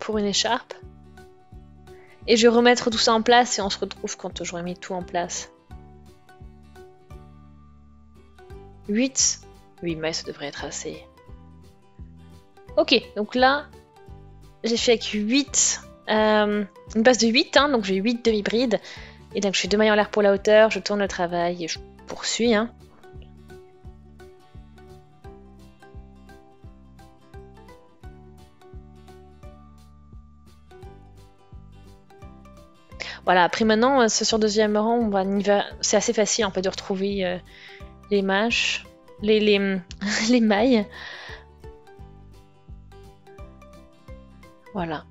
pour une écharpe. Et je vais remettre tout ça en place et on se retrouve quand j'aurai mis tout en place. 8 mailles, ça devrait être assez. Ok, donc là, j'ai fait avec 8, une base de 8, hein, donc j'ai 8 demi-brides. Et donc je fais 2 mailles en l'air pour la hauteur, je tourne le travail et je poursuis. Hein. Voilà, après maintenant, sur le deuxième rang, c'est assez facile en fait de retrouver les manches, les mailles. Voilà.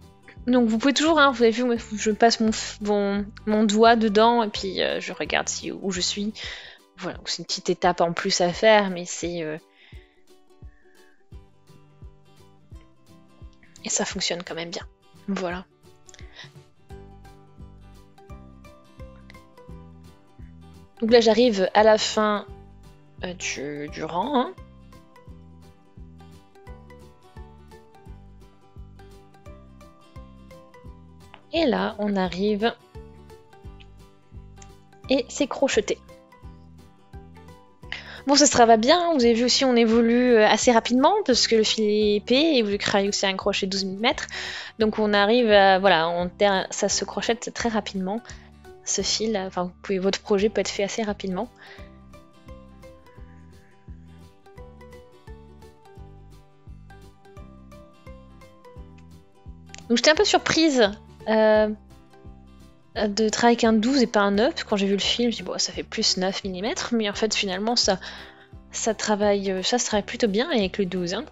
Donc vous pouvez toujours, hein, vous avez vu, je passe mon doigt dedans et puis je regarde où je suis. Voilà, c'est une petite étape en plus à faire, mais c'est... Et ça fonctionne quand même bien. Voilà. Donc là j'arrive à la fin du rang. Hein. Et là on arrive et c'est crocheté. Bon, ça va bien, vous avez vu aussi on évolue assez rapidement parce que le fil est épais et vous créez aussi un crochet 12 mm. Donc on arrive à, voilà, ça se crochette très rapidement. Ce fil, enfin votre projet peut être fait assez rapidement. Donc j'étais un peu surprise de travailler avec un 12 et pas un 9. Quand j'ai vu le film, je me suis dit bon, ça fait plus 9 mm, mais en fait finalement ça se travaille plutôt bien avec le 12. Hein.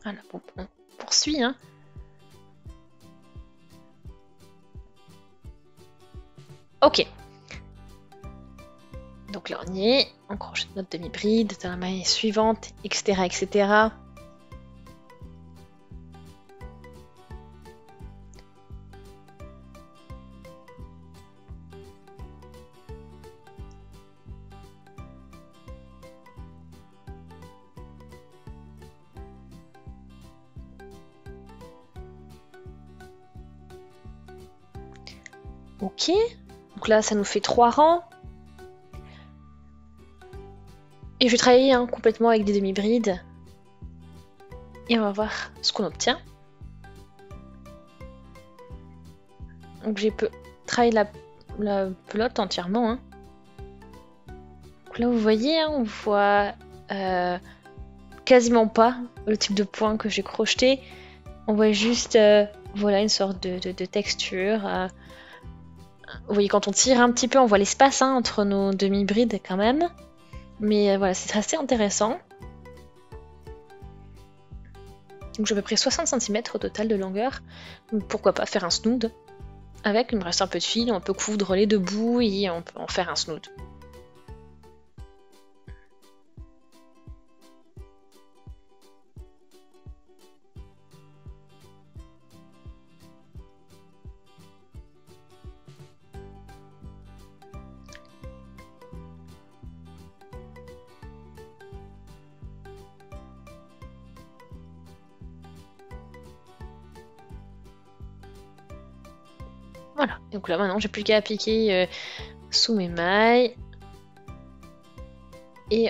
Voilà, bon, on poursuit. Hein. Ok. Donc là on y est, on crochette notre demi-bride dans la maille suivante, etc. etc. Ok, donc là ça nous fait 3 rangs. Et je vais travailler complètement avec des demi-brides. Et on va voir ce qu'on obtient. Donc j'ai travaillé la pelote entièrement. Hein. Donc là vous voyez, hein, on voit quasiment pas le type de point que j'ai crocheté. On voit juste voilà, une sorte de texture. Vous voyez, quand on tire un petit peu, on voit l'espace entre nos demi-brides quand même. Mais voilà, c'est assez intéressant. Donc j'ai à peu près 60 cm au total de longueur. Donc, pourquoi pas faire un snood avec, il me reste un peu de fil, on peut coudre les deux bouts et on peut en faire un snood. Voilà, donc là maintenant j'ai plus qu'à appliquer sous mes mailles. Et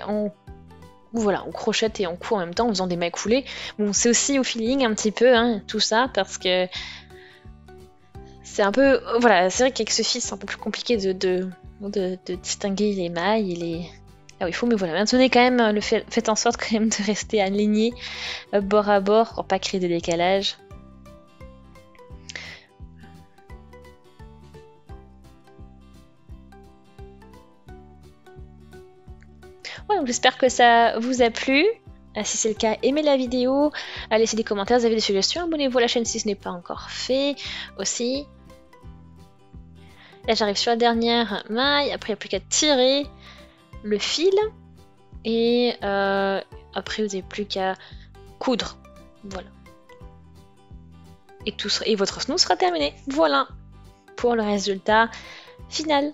voilà, on crochette et on coud en même temps en faisant des mailles coulées. Bon, c'est aussi au feeling un petit peu, hein, tout ça, parce que c'est un peu... Voilà, c'est vrai qu'avec ce fil c'est un peu plus compliqué de distinguer les mailles et les... Là où il faut, mais voilà, maintenez quand même, faites en sorte quand même de rester aligné bord à bord pour pas créer de décalage. Ouais, donc j'espère que ça vous a plu. Si c'est le cas, aimez la vidéo, laissez des commentaires, vous avez des suggestions, abonnez-vous à la chaîne si ce n'est pas encore fait aussi. Là j'arrive sur la dernière maille, après il n'y a plus qu'à tirer le fil et après vous n'avez plus qu'à coudre. Voilà. Et votre snow sera terminé. Voilà pour le résultat final.